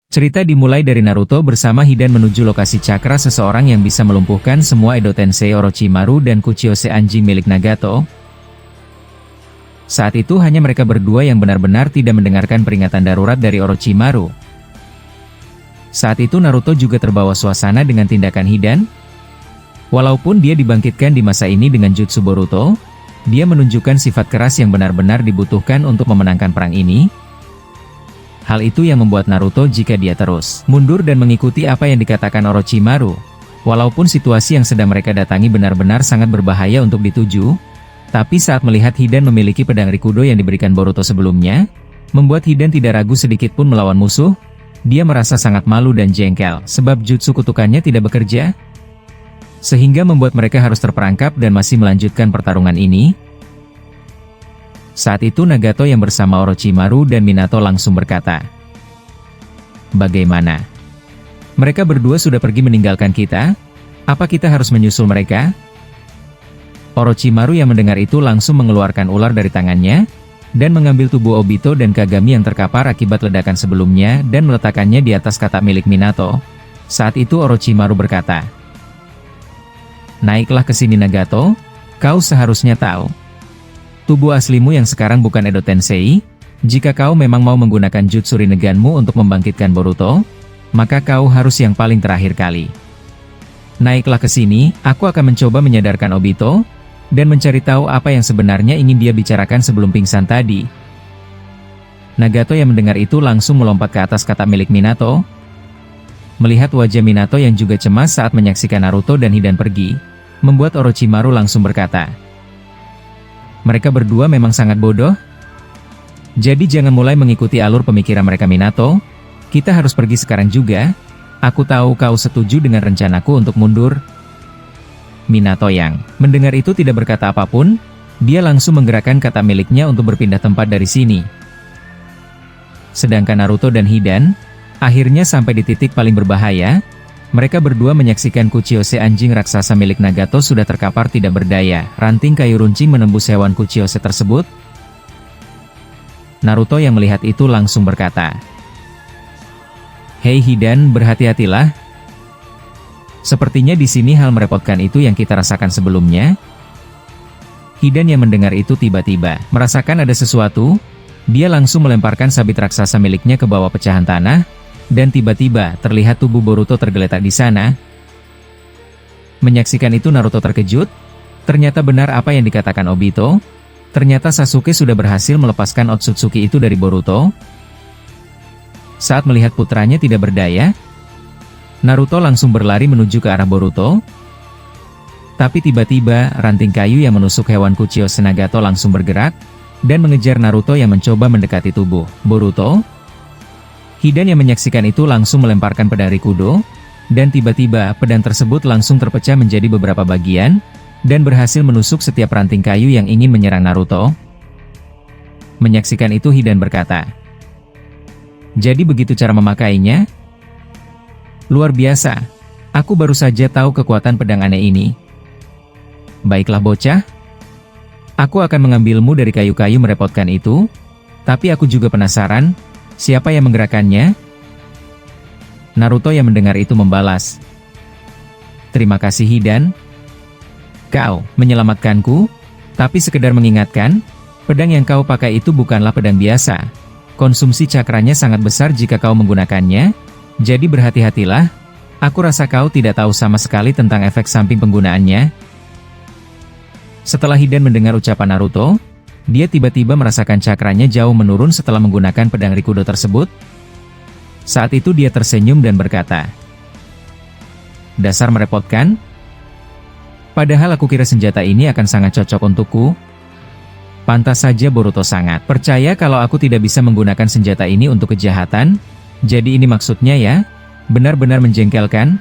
Cerita dimulai dari Naruto bersama Hidan menuju lokasi cakra seseorang yang bisa melumpuhkan semua Edo Tensei Orochimaru dan Kuchiyose anjing milik Nagato. Saat itu hanya mereka berdua yang benar-benar tidak mendengarkan peringatan darurat dari Orochimaru. Saat itu Naruto juga terbawa suasana dengan tindakan Hidan. Walaupun dia dibangkitkan di masa ini dengan jutsu Boruto, dia menunjukkan sifat keras yang benar-benar dibutuhkan untuk memenangkan perang ini. Hal itu yang membuat Naruto jika dia terus mundur dan mengikuti apa yang dikatakan Orochimaru. Walaupun situasi yang sedang mereka datangi benar-benar sangat berbahaya untuk dituju, tapi saat melihat Hidan memiliki pedang Rikudo yang diberikan Boruto sebelumnya, membuat Hidan tidak ragu sedikit pun melawan musuh. Dia merasa sangat malu dan jengkel sebab jutsu kutukannya tidak bekerja, sehingga membuat mereka harus terperangkap dan masih melanjutkan pertarungan ini. Saat itu Nagato yang bersama Orochimaru dan Minato langsung berkata, "Bagaimana? Mereka berdua sudah pergi meninggalkan kita? Apa kita harus menyusul mereka?" Orochimaru yang mendengar itu langsung mengeluarkan ular dari tangannya, dan mengambil tubuh Obito dan Kagami yang terkapar akibat ledakan sebelumnya dan meletakkannya di atas katak milik Minato. Saat itu Orochimaru berkata, "Naiklah ke sini Nagato, kau seharusnya tahu. Tubuh aslimu yang sekarang bukan Edo Tensei. Jika kau memang mau menggunakan jutsu Rinneganmu untuk membangkitkan Boruto, maka kau harus yang paling terakhir kali. Naiklah ke sini, aku akan mencoba menyadarkan Obito, dan mencari tahu apa yang sebenarnya ingin dia bicarakan sebelum pingsan tadi." Nagato yang mendengar itu langsung melompat ke atas katak milik Minato. Melihat wajah Minato yang juga cemas saat menyaksikan Naruto dan Hidan pergi, membuat Orochimaru langsung berkata, "Mereka berdua memang sangat bodoh. Jadi jangan mulai mengikuti alur pemikiran mereka Minato. Kita harus pergi sekarang juga. Aku tahu kau setuju dengan rencanaku untuk mundur." Minato yang mendengar itu tidak berkata apapun. Dia langsung menggerakkan kata miliknya untuk berpindah tempat dari sini. Sedangkan Naruto dan Hidan akhirnya sampai di titik paling berbahaya. Mereka berdua menyaksikan Kuchiyose anjing raksasa milik Nagato sudah terkapar tidak berdaya. Ranting kayu runcing menembus hewan Kuchiyose tersebut. Naruto yang melihat itu langsung berkata, "Hei Hidan, berhati-hatilah. Sepertinya di sini hal merepotkan itu yang kita rasakan sebelumnya." Hidan yang mendengar itu tiba-tiba merasakan ada sesuatu. Dia langsung melemparkan sabit raksasa miliknya ke bawah pecahan tanah. Dan tiba-tiba terlihat tubuh Boruto tergeletak di sana. Menyaksikan itu Naruto terkejut. Ternyata benar apa yang dikatakan Obito. Ternyata Sasuke sudah berhasil melepaskan Otsutsuki itu dari Boruto. Saat melihat putranya tidak berdaya, Naruto langsung berlari menuju ke arah Boruto. Tapi tiba-tiba ranting kayu yang menusuk hewan Kuchiyose Nagato langsung bergerak dan mengejar Naruto yang mencoba mendekati tubuh Boruto. Hidan yang menyaksikan itu langsung melemparkan pedang Rikudo, dan tiba-tiba pedang tersebut langsung terpecah menjadi beberapa bagian, dan berhasil menusuk setiap ranting kayu yang ingin menyerang Naruto. Menyaksikan itu Hidan berkata, "Jadi begitu cara memakainya? Luar biasa, aku baru saja tahu kekuatan pedang aneh ini. Baiklah bocah, aku akan mengambilmu dari kayu-kayu merepotkan itu, tapi aku juga penasaran, siapa yang menggerakkannya?" Naruto yang mendengar itu membalas, "Terima kasih Hidan. Kau menyelamatkanku, tapi sekedar mengingatkan, pedang yang kau pakai itu bukanlah pedang biasa. Konsumsi cakranya sangat besar jika kau menggunakannya, jadi berhati-hatilah. Aku rasa kau tidak tahu sama sekali tentang efek samping penggunaannya." Setelah Hidan mendengar ucapan Naruto, dia tiba-tiba merasakan cakranya jauh menurun setelah menggunakan pedang Rikudo tersebut. Saat itu dia tersenyum dan berkata, "Dasar merepotkan. Padahal aku kira senjata ini akan sangat cocok untukku. Pantas saja Boruto sangat percaya kalau aku tidak bisa menggunakan senjata ini untuk kejahatan. Jadi ini maksudnya ya? Benar-benar menjengkelkan."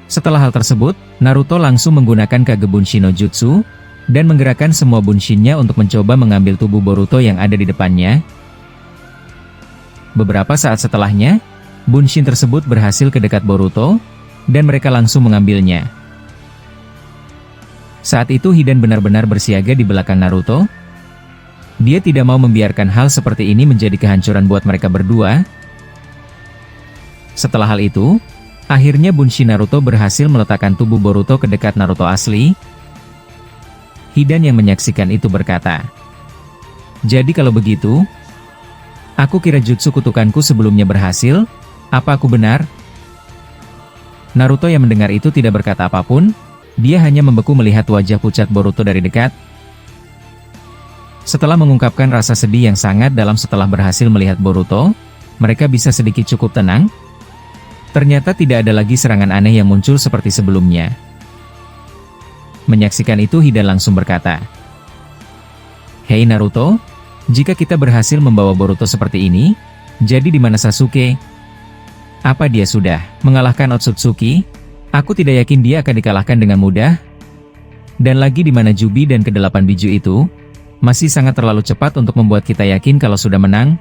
Setelah hal tersebut, Naruto langsung menggunakan Kage Bunshin no Jutsu, dan menggerakkan semua bunshinnya untuk mencoba mengambil tubuh Boruto yang ada di depannya. Beberapa saat setelahnya, bunshin tersebut berhasil ke dekat Boruto, dan mereka langsung mengambilnya. Saat itu Hidan benar-benar bersiaga di belakang Naruto. Dia tidak mau membiarkan hal seperti ini menjadi kehancuran buat mereka berdua. Setelah hal itu, akhirnya Bunshi Naruto berhasil meletakkan tubuh Boruto ke dekat Naruto asli. Hidan yang menyaksikan itu berkata, "Jadi kalau begitu, aku kira jutsu kutukanku sebelumnya berhasil, apa aku benar?" Naruto yang mendengar itu tidak berkata apapun, dia hanya membeku melihat wajah pucat Boruto dari dekat. Setelah mengungkapkan rasa sedih yang sangat dalam setelah berhasil melihat Boruto, mereka bisa sedikit cukup tenang. Ternyata tidak ada lagi serangan aneh yang muncul seperti sebelumnya. Menyaksikan itu Hidan langsung berkata, "Hei Naruto, jika kita berhasil membawa Boruto seperti ini, jadi di mana Sasuke? Apa dia sudah mengalahkan Otsutsuki? Aku tidak yakin dia akan dikalahkan dengan mudah. Dan lagi di mana Jubi dan kedelapan biju itu? Masih sangat terlalu cepat untuk membuat kita yakin kalau sudah menang."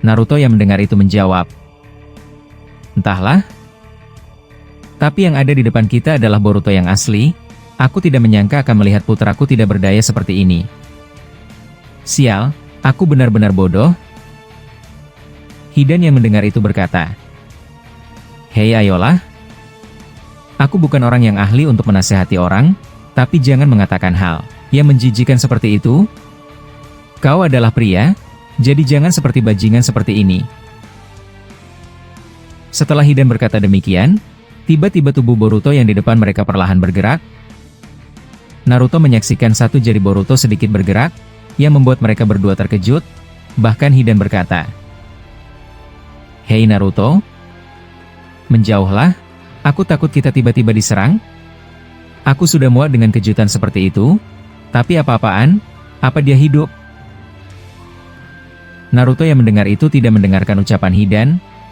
Naruto yang mendengar itu menjawab, "Entahlah. Tapi yang ada di depan kita adalah Boruto yang asli. Aku tidak menyangka akan melihat putraku tidak berdaya seperti ini. Sial, aku benar-benar bodoh." Hidan yang mendengar itu berkata, "Hei ayolah. Aku bukan orang yang ahli untuk menasehati orang, tapi jangan mengatakan hal yang menjijikan seperti itu. Kau adalah pria, jadi jangan seperti bajingan seperti ini." Setelah Hidan berkata demikian, tiba-tiba tubuh Boruto yang di depan mereka perlahan bergerak. Naruto menyaksikan satu jari Boruto sedikit bergerak, yang membuat mereka berdua terkejut. Bahkan Hidan berkata, "Hei Naruto, menjauhlah, aku takut kita tiba-tiba diserang. Aku sudah muak dengan kejutan seperti itu, tapi apa-apaan, apa dia hidup?" Naruto yang mendengar itu tidak mendengarkan ucapan Hidan,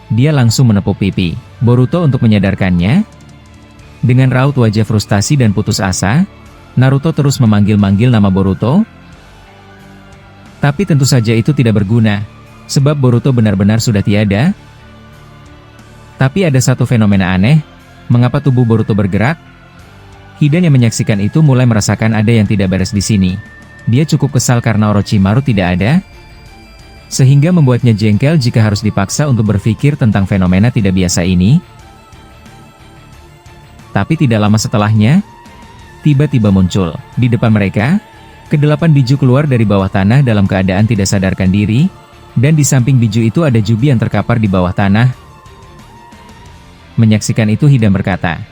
dia langsung menepuk pipi Boruto untuk menyadarkannya. Dengan raut wajah frustasi dan putus asa, Naruto terus memanggil-manggil nama Boruto. Tapi tentu saja itu tidak berguna, sebab Boruto benar-benar sudah tiada. Tapi ada satu fenomena aneh, mengapa tubuh Boruto bergerak? Hidan yang menyaksikan itu mulai merasakan ada yang tidak beres di sini. Dia cukup kesal karena Orochimaru tidak ada, sehingga membuatnya jengkel jika harus dipaksa untuk berpikir tentang fenomena tidak biasa ini. Tapi tidak lama setelahnya, tiba-tiba muncul di depan mereka, kedelapan biju keluar dari bawah tanah dalam keadaan tidak sadarkan diri, dan di samping biju itu ada Jubi yang terkapar di bawah tanah. Menyaksikan itu Hidan berkata,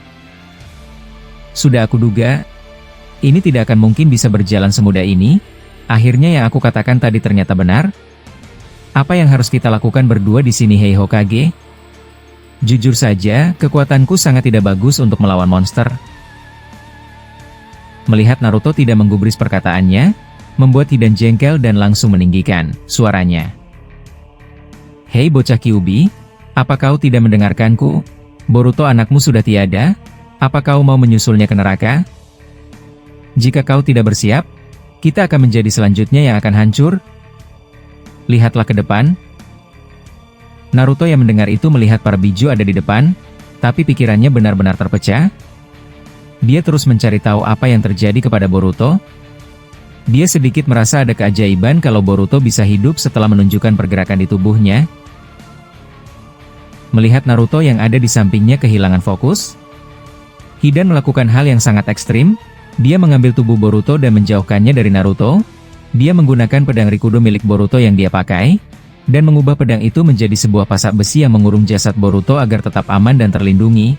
"Sudah aku duga, ini tidak akan mungkin bisa berjalan semudah ini. Akhirnya yang aku katakan tadi ternyata benar. Apa yang harus kita lakukan berdua di sini, Hei Hokage? Jujur saja, kekuatanku sangat tidak bagus untuk melawan monster." Melihat Naruto tidak menggubris perkataannya, membuat Hidan jengkel dan langsung meninggikan suaranya. "Hei bocah Kyuubi, apa kau tidak mendengarkanku? Boruto anakmu sudah tiada, apa kau mau menyusulnya ke neraka? Jika kau tidak bersiap, kita akan menjadi selanjutnya yang akan hancur. Lihatlah ke depan." Naruto yang mendengar itu melihat para biju ada di depan, tapi pikirannya benar-benar terpecah. Dia terus mencari tahu apa yang terjadi kepada Boruto. Dia sedikit merasa ada keajaiban kalau Boruto bisa hidup setelah menunjukkan pergerakan di tubuhnya. Melihat Naruto yang ada di sampingnya kehilangan fokus, Hidan melakukan hal yang sangat ekstrim. Dia mengambil tubuh Boruto dan menjauhkannya dari Naruto. Dia menggunakan pedang Rikudo milik Boruto yang dia pakai, dan mengubah pedang itu menjadi sebuah pasak besi yang mengurung jasad Boruto agar tetap aman dan terlindungi.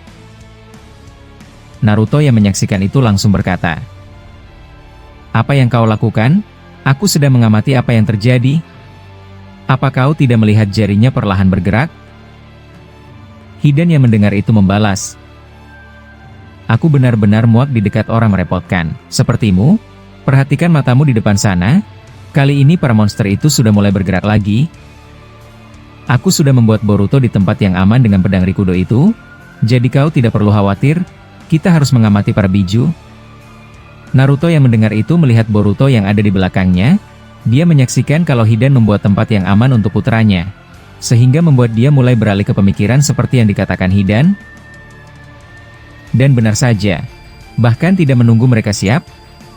Naruto yang menyaksikan itu langsung berkata, "Apa yang kau lakukan? Aku sedang mengamati apa yang terjadi. Apa kau tidak melihat jarinya perlahan bergerak?" Hidan yang mendengar itu membalas, "Aku benar-benar muak di dekat orang merepotkan sepertimu. Perhatikan matamu di depan sana. Kali ini para monster itu sudah mulai bergerak lagi. Aku sudah membuat Boruto di tempat yang aman dengan pedang Rikudo itu, jadi kau tidak perlu khawatir. Kita harus mengamati para biju." Naruto yang mendengar itu melihat Boruto yang ada di belakangnya. Dia menyaksikan kalau Hidan membuat tempat yang aman untuk putranya, sehingga membuat dia mulai beralih ke pemikiran seperti yang dikatakan Hidan. Dan benar saja, bahkan tidak menunggu mereka siap,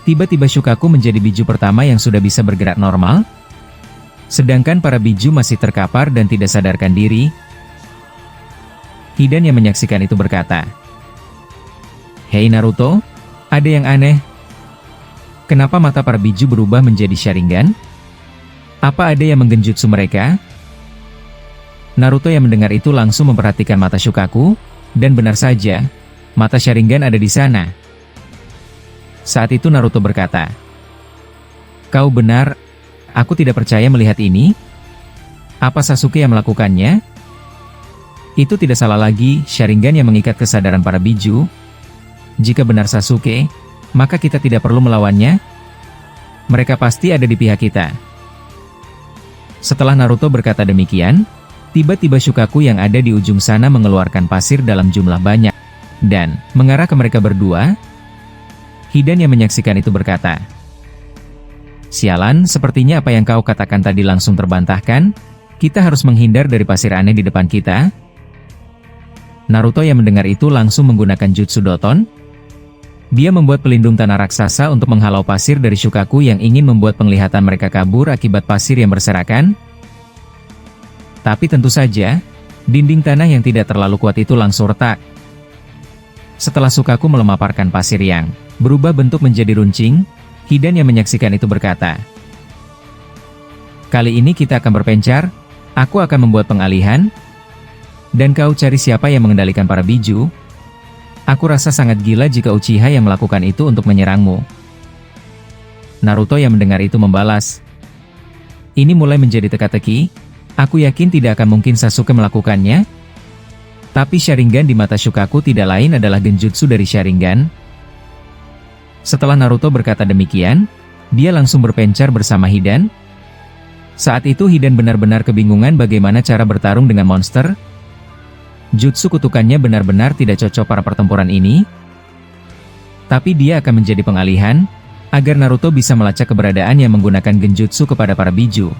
tiba-tiba Shukaku menjadi biju pertama yang sudah bisa bergerak normal. Sedangkan para biju masih terkapar dan tidak sadarkan diri. Hidan yang menyaksikan itu berkata, "Hei Naruto, ada yang aneh. Kenapa mata para biju berubah menjadi Sharingan? Apa ada yang menggenjutsu mereka?" Naruto yang mendengar itu langsung memperhatikan mata Shukaku, dan benar saja, mata Sharingan ada di sana. Saat itu Naruto berkata, "Kau benar, aku tidak percaya melihat ini. Apa Sasuke yang melakukannya? Itu tidak salah lagi, Sharingan yang mengikat kesadaran para biju. Jika benar Sasuke, maka kita tidak perlu melawannya. Mereka pasti ada di pihak kita." Setelah Naruto berkata demikian, tiba-tiba Shukaku yang ada di ujung sana mengeluarkan pasir dalam jumlah banyak, dan mengarah ke mereka berdua. Hidan yang menyaksikan itu berkata, "Sialan, sepertinya apa yang kau katakan tadi langsung terbantahkan. Kita harus menghindar dari pasir aneh di depan kita." Naruto yang mendengar itu langsung menggunakan Jutsu Doton. Dia membuat pelindung tanah raksasa untuk menghalau pasir dari Shukaku yang ingin membuat penglihatan mereka kabur akibat pasir yang berserakan. Tapi tentu saja, dinding tanah yang tidak terlalu kuat itu langsung retak. Setelah Shukaku memaparkan pasir yang berubah bentuk menjadi runcing, Hidan yang menyaksikan itu berkata, "Kali ini kita akan berpencar, aku akan membuat pengalihan, dan kau cari siapa yang mengendalikan para biju. Aku rasa sangat gila jika Uchiha yang melakukan itu untuk menyerangmu." Naruto yang mendengar itu membalas, "Ini mulai menjadi teka-teki, aku yakin tidak akan mungkin Sasuke melakukannya. Tapi Sharingan di mata Shukaku tidak lain adalah genjutsu dari Sharingan." Setelah Naruto berkata demikian, dia langsung berpencar bersama Hidan. Saat itu Hidan benar-benar kebingungan bagaimana cara bertarung dengan monster. Jutsu kutukannya benar-benar tidak cocok para pertempuran ini. Tapi dia akan menjadi pengalihan, agar Naruto bisa melacak keberadaan yang menggunakan genjutsu kepada para biju.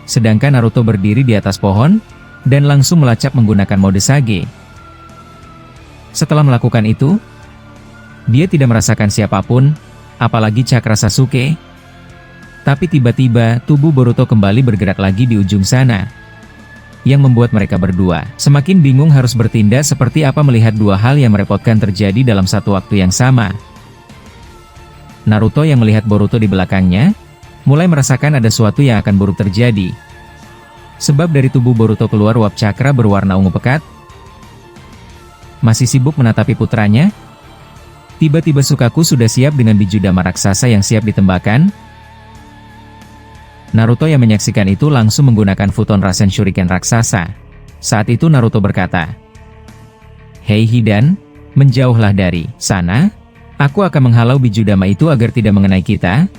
Sedangkan Naruto berdiri di atas pohon, dan langsung melacak menggunakan mode Sage. Setelah melakukan itu, dia tidak merasakan siapapun, apalagi cakra Sasuke. Tapi tiba-tiba, tubuh Boruto kembali bergerak lagi di ujung sana, yang membuat mereka berdua semakin bingung harus bertindak seperti apa melihat dua hal yang merepotkan terjadi dalam satu waktu yang sama. Naruto yang melihat Boruto di belakangnya, mulai merasakan ada sesuatu yang akan buruk terjadi. Sebab dari tubuh Boruto keluar uap cakra berwarna ungu pekat. Masih sibuk menatapi putranya, tiba-tiba Shukaku sudah siap dengan bijudama raksasa yang siap ditembakkan. Naruto yang menyaksikan itu langsung menggunakan Futon Rasen Shuriken raksasa. Saat itu Naruto berkata, "Hei Hidan, menjauhlah dari sana. Aku akan menghalau bijudama itu agar tidak mengenai kita."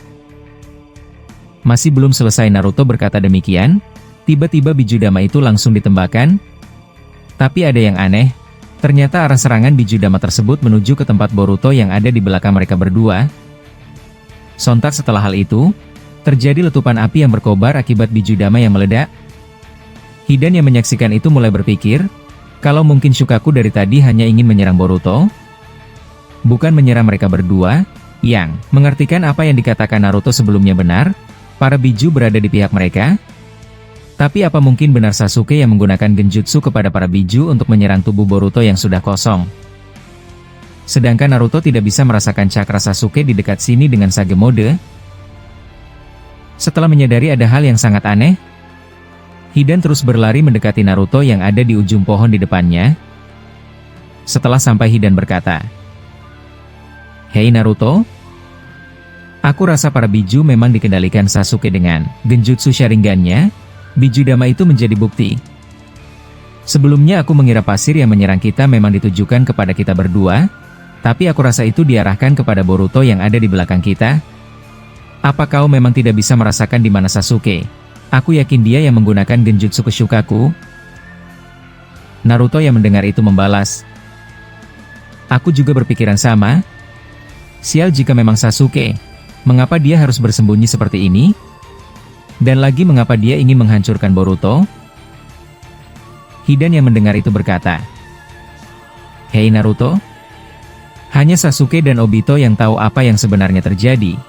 Masih belum selesai Naruto berkata demikian, tiba-tiba bijudama itu langsung ditembakkan. Tapi ada yang aneh, ternyata arah serangan bijudama tersebut menuju ke tempat Boruto yang ada di belakang mereka berdua. Sontak setelah hal itu, terjadi letupan api yang berkobar akibat bijudama yang meledak. Hidan yang menyaksikan itu mulai berpikir, kalau mungkin Shukaku dari tadi hanya ingin menyerang Boruto, bukan menyerang mereka berdua, yang mengartikan apa yang dikatakan Naruto sebelumnya benar, para biju berada di pihak mereka. Tapi apa mungkin benar Sasuke yang menggunakan genjutsu kepada para biju untuk menyerang tubuh Boruto yang sudah kosong? Sedangkan Naruto tidak bisa merasakan cakra Sasuke di dekat sini dengan Sage mode. Setelah menyadari ada hal yang sangat aneh, Hidan terus berlari mendekati Naruto yang ada di ujung pohon di depannya. Setelah sampai Hidan berkata, "Hei Naruto, aku rasa para biju memang dikendalikan Sasuke dengan genjutsu Sharingan-nya. Bijudama itu menjadi bukti. Sebelumnya aku mengira pasir yang menyerang kita memang ditujukan kepada kita berdua, tapi aku rasa itu diarahkan kepada Boruto yang ada di belakang kita. Apa kau memang tidak bisa merasakan di mana Sasuke? Aku yakin dia yang menggunakan genjutsu ke Shukaku." Naruto yang mendengar itu membalas, "Aku juga berpikiran sama. Sial jika memang Sasuke, mengapa dia harus bersembunyi seperti ini? Dan lagi mengapa dia ingin menghancurkan Boruto?" Hidan yang mendengar itu berkata, "Hei Naruto, hanya Sasuke dan Obito yang tahu apa yang sebenarnya terjadi.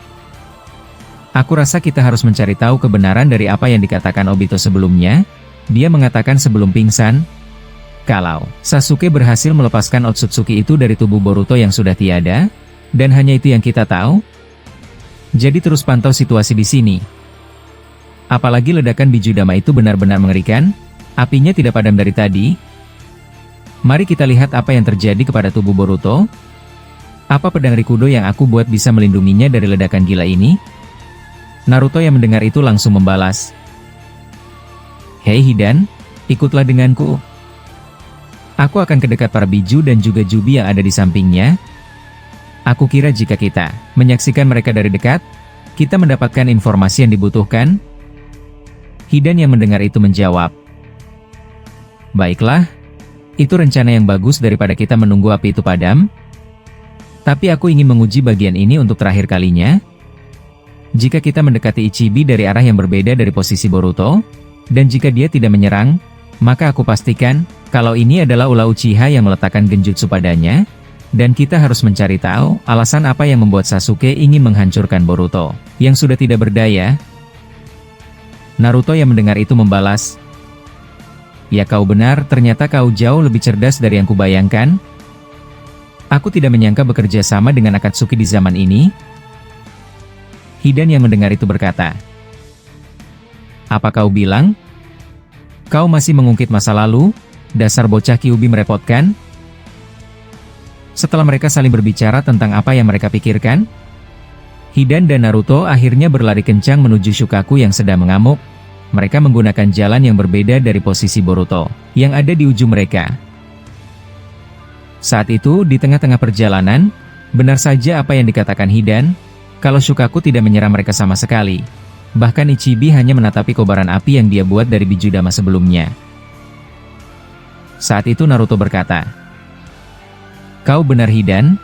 Aku rasa kita harus mencari tahu kebenaran dari apa yang dikatakan Obito sebelumnya. Dia mengatakan sebelum pingsan, Kalau Sasuke berhasil melepaskan Otsutsuki itu dari tubuh Boruto yang sudah tiada, dan hanya itu yang kita tahu, jadi terus pantau situasi di sini. Apalagi ledakan Bijudama itu benar-benar mengerikan, apinya tidak padam dari tadi. Mari kita lihat apa yang terjadi kepada tubuh Boruto. Apa pedang Rikudo yang aku buat bisa melindunginya dari ledakan gila ini? Naruto yang mendengar itu langsung membalas. Hei Hidan, ikutlah denganku. Aku akan ke dekat para biju dan juga Jubi yang ada di sampingnya. Aku kira jika kita menyaksikan mereka dari dekat, kita mendapatkan informasi yang dibutuhkan. Hidan yang mendengar itu menjawab. Baiklah, itu rencana yang bagus daripada kita menunggu api itu padam. Tapi aku ingin menguji bagian ini untuk terakhir kalinya. Jika kita mendekati Ichibi dari arah yang berbeda dari posisi Boruto, dan jika dia tidak menyerang, maka aku pastikan, kalau ini adalah ulah Uchiha yang meletakkan genjutsu padanya, dan kita harus mencari tahu alasan apa yang membuat Sasuke ingin menghancurkan Boruto, yang sudah tidak berdaya. Naruto yang mendengar itu membalas, ya kau benar, ternyata kau jauh lebih cerdas dari yang kubayangkan. Aku tidak menyangka bekerja sama dengan Akatsuki di zaman ini. Hidan yang mendengar itu berkata, apa kau bilang? Kau masih mengungkit masa lalu? Dasar bocah Kyuubi merepotkan. Setelah mereka saling berbicara tentang apa yang mereka pikirkan, Hidan dan Naruto akhirnya berlari kencang menuju Shukaku yang sedang mengamuk. Mereka menggunakan jalan yang berbeda dari posisi Boruto, yang ada di ujung mereka. Saat itu, di tengah-tengah perjalanan, benar saja apa yang dikatakan Hidan, kalau Shukaku tidak menyerang mereka sama sekali. Bahkan Ichibi hanya menatapi kobaran api yang dia buat dari Bijudama sebelumnya. Saat itu Naruto berkata, kau benar Hidan?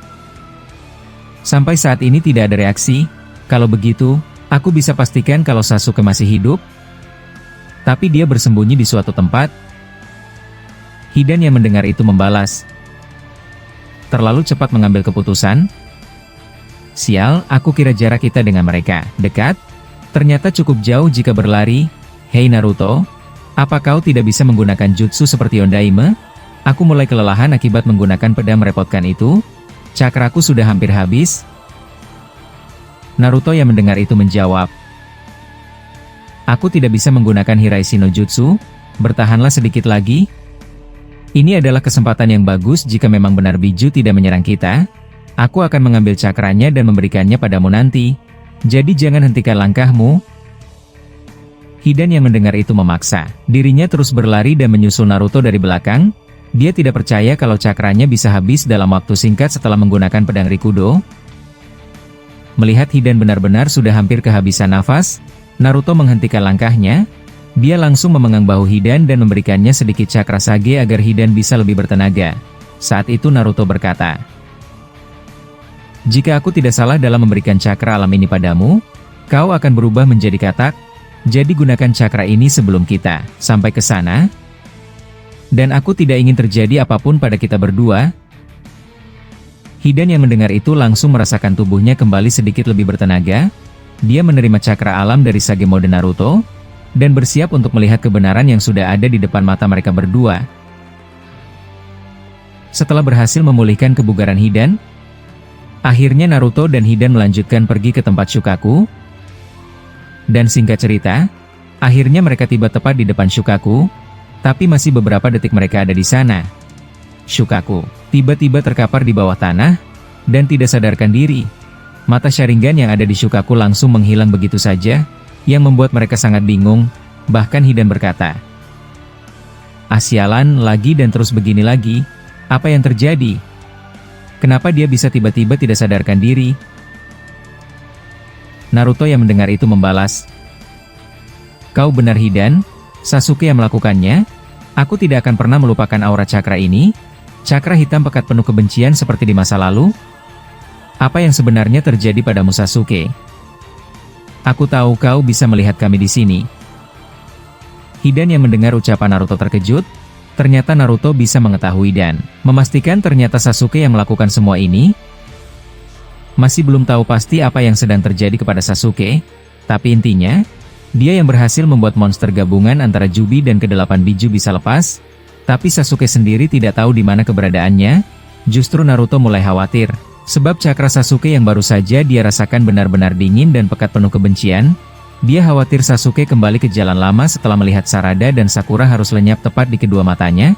Sampai saat ini tidak ada reaksi. Kalau begitu, aku bisa pastikan kalau Sasuke masih hidup. Tapi dia bersembunyi di suatu tempat. Hidan yang mendengar itu membalas, terlalu cepat mengambil keputusan. Sial, aku kira jarak kita dengan mereka dekat. Ternyata cukup jauh jika berlari. Hei Naruto, apa kau tidak bisa menggunakan jutsu seperti Ondaime? Aku mulai kelelahan akibat menggunakan pedang merepotkan itu. Cakraku sudah hampir habis. Naruto yang mendengar itu menjawab, aku tidak bisa menggunakan Hiraishi no Jutsu. Bertahanlah sedikit lagi. Ini adalah kesempatan yang bagus jika memang benar biju tidak menyerang kita. Aku akan mengambil cakranya dan memberikannya padamu nanti. Jadi jangan hentikan langkahmu. Hidan yang mendengar itu memaksa dirinya terus berlari dan menyusul Naruto dari belakang. Dia tidak percaya kalau cakranya bisa habis dalam waktu singkat setelah menggunakan pedang Rikudo. Melihat Hidan benar-benar sudah hampir kehabisan nafas, Naruto menghentikan langkahnya. Dia langsung memegang bahu Hidan dan memberikannya sedikit cakra sage agar Hidan bisa lebih bertenaga. Saat itu Naruto berkata, jika aku tidak salah dalam memberikan cakra alam ini padamu, kau akan berubah menjadi katak. Jadi gunakan cakra ini sebelum kita sampai ke sana. Dan aku tidak ingin terjadi apapun pada kita berdua. Hidan yang mendengar itu langsung merasakan tubuhnya kembali sedikit lebih bertenaga. Dia menerima cakra alam dari Sage Mode Naruto, dan bersiap untuk melihat kebenaran yang sudah ada di depan mata mereka berdua. Setelah berhasil memulihkan kebugaran Hidan, akhirnya Naruto dan Hidan melanjutkan pergi ke tempat Shukaku. Dan singkat cerita, akhirnya mereka tiba tepat di depan Shukaku, tapi masih beberapa detik mereka ada di sana. Shukaku tiba-tiba terkapar di bawah tanah, dan tidak sadarkan diri. Mata Sharingan yang ada di Shukaku langsung menghilang begitu saja, yang membuat mereka sangat bingung. Bahkan Hidan berkata, sialan lagi dan terus begini lagi, apa yang terjadi? Kenapa dia bisa tiba-tiba tidak sadarkan diri? Naruto yang mendengar itu membalas, kau benar Hidan, Sasuke yang melakukannya. Aku tidak akan pernah melupakan aura cakra ini. Cakra hitam pekat penuh kebencian seperti di masa lalu. Apa yang sebenarnya terjadi padamu Sasuke? Aku tahu kau bisa melihat kami di sini. Hidan yang mendengar ucapan Naruto terkejut. Ternyata Naruto bisa mengetahui dan memastikan ternyata Sasuke yang melakukan semua ini. Masih belum tahu pasti apa yang sedang terjadi kepada Sasuke, tapi intinya, dia yang berhasil membuat monster gabungan antara Jubi dan kedelapan biju bisa lepas. Tapi Sasuke sendiri tidak tahu di mana keberadaannya. Justru Naruto mulai khawatir, sebab cakra Sasuke yang baru saja dia rasakan benar-benar dingin dan pekat penuh kebencian. Dia khawatir Sasuke kembali ke jalan lama setelah melihat Sarada dan Sakura harus lenyap tepat di kedua matanya.